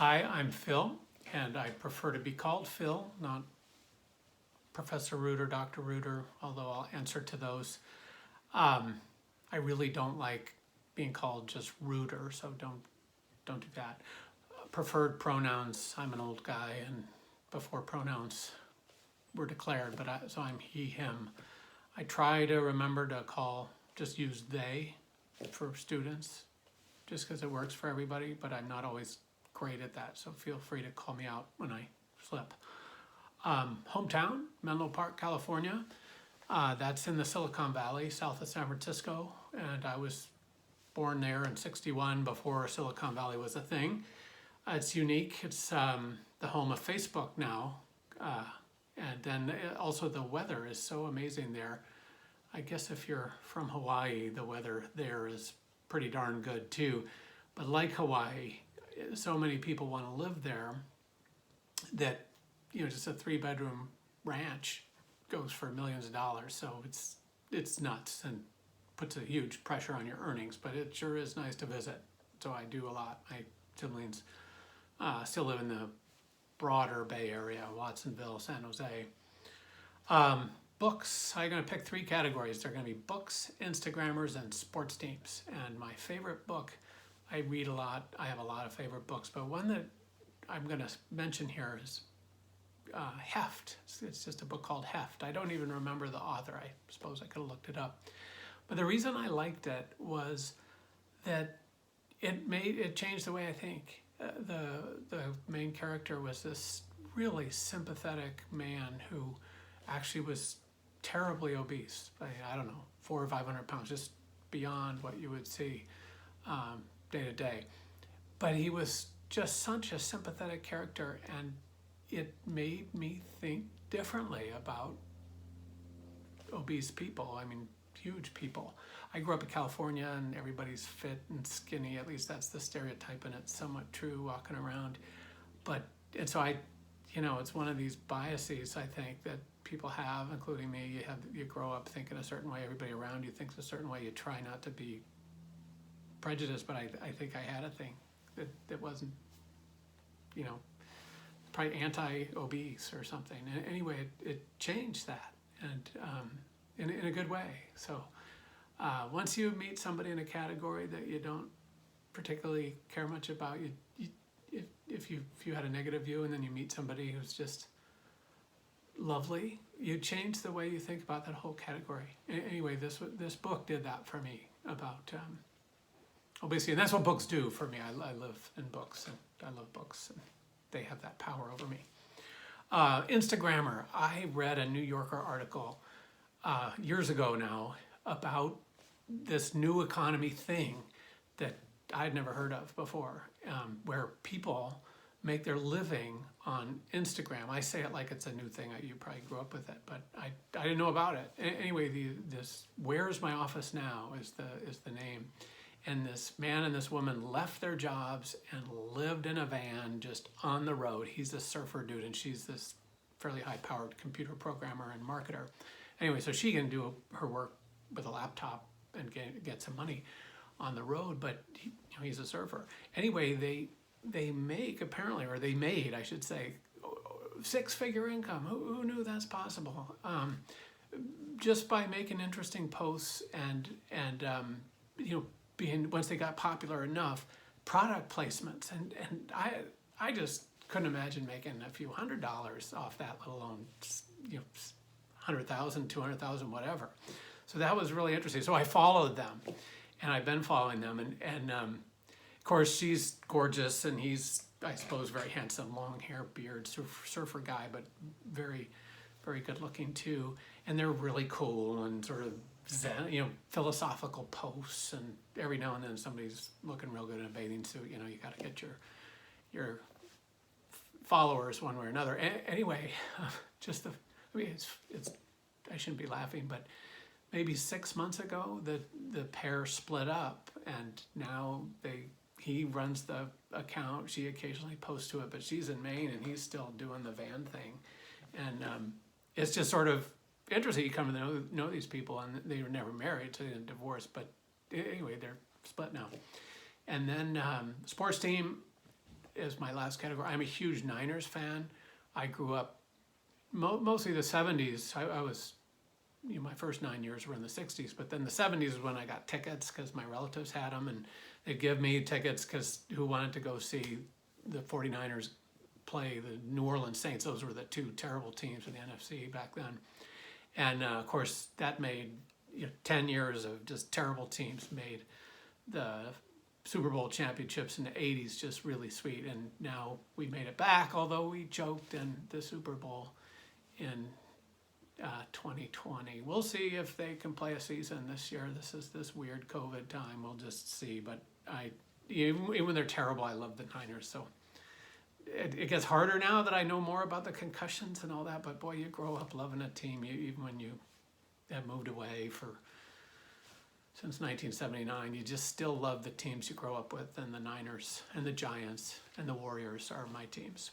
Hi, I'm Phil, and I prefer to be called Phil, not Professor Root or Dr. Rooter, although I'll answer to those. Um, I really don't like being called just Rooter, so don't do that. Preferred pronouns, I'm an old guy, and before pronouns were declared, so I'm he, him. I try to remember to just use they for students, just because it works for everybody, but I'm not always great at that, so feel free to call me out when I slip. Hometown, Menlo Park, California. That's in the Silicon Valley, south of San Francisco, and I was born there in '61 before Silicon Valley was a thing. It's unique. It's the home of Facebook now, and then also the weather is so amazing there. I guess if you're from Hawaii, the weather there is pretty darn good too. But like Hawaii, so many people want to live there that, just a 3-bedroom ranch goes for millions of dollars. So it's nuts and puts a huge pressure on your earnings, but it sure is nice to visit. So I do a lot. My siblings still live in the broader Bay Area, Watsonville, San Jose. Books, I'm going to pick 3 categories. They're going to be books, Instagrammers, and sports teams. And my favorite book, I read a lot. I have a lot of favorite books, but one that I'm going to mention here is Heft. It's just a book called Heft. I don't even remember the author. I suppose I could have looked it up. But the reason I liked it was that it changed the way I think. The main character was this really sympathetic man who actually was terribly obese. I don't know, 400 or 500 pounds, just beyond what you would see day to day. But he was just such a sympathetic character, and it made me think differently about obese people. I mean, huge people. I grew up in California, and everybody's fit and skinny. At least that's the stereotype, and it's somewhat true walking around. And so it's one of these biases, I think, that people have, including me. You grow up thinking a certain way, everybody around you thinks a certain way. You try not to be prejudiced, but I think I had a thing that wasn't, probably anti-obese or something. And anyway, it changed that, and in a good way. So once you meet somebody in a category that you don't particularly care much about, if you had a negative view, and then you meet somebody who's just lovely, you change the way you think about that whole category. Anyway, this book did that for me about obesity, and that's what books do for me. I live in books, and I love books, and they have that power over me. Instagrammer. I read a New Yorker article years ago now about this new economy thing that I'd never heard of before, where people make their living on Instagram. I say it like it's a new thing. You probably grew up with it, but I didn't know about it. Anyway, this Where's My Office Now is the name. And this man and this woman left their jobs and lived in a van just on the road. He's a surfer dude, and she's this fairly high-powered computer programmer and marketer. Anyway, so she can do her work with a laptop and get some money on the road, but he's a surfer. Anyway, they made, I should say, 6-figure income. Who knew that's possible? Just by making interesting posts and once they got popular enough, product placements, and I just couldn't imagine making a few $100s off that, let alone 100,000, 200,000, whatever. So that was really interesting. So I followed them, and I've been following them, and of course she's gorgeous, and he's, I suppose, very handsome, long hair, beard, surfer guy, but very, very good looking too. And they're really cool and sort of Zen, philosophical posts, and every now and then somebody's looking real good in a bathing suit. You got to get your followers one way or another. Anyway, it's I shouldn't be laughing, but maybe 6 months ago the pair split up, and now he runs the account. She occasionally posts to it, but she's in Maine and he's still doing the van thing, and it's just sort of interesting. You come to know these people, and they were never married, so they didn't divorce, but anyway, they're split now. And then sports team, as my last category. I'm a huge Niners fan. I grew up mostly the 70s. I was, my first 9 years were in the 60s, but then the 70s is when I got tickets because my relatives had them, and they'd give me tickets because who wanted to go see the 49ers play the New Orleans Saints. Those were the two terrible teams in the NFC back then. And of course, that made 10 years of just terrible teams made the Super Bowl championships in the 80s just really sweet. And now we made it back, although we choked in the Super Bowl in 2020. We'll see if they can play a season this year. This is this weird COVID time. We'll just see. But even when they're terrible, I love the Niners. So it gets harder now that I know more about the concussions and all that, but boy, you grow up loving a team, even when you have moved away since 1979, you just still love the teams you grow up with, and the Niners and the Giants and the Warriors are my teams.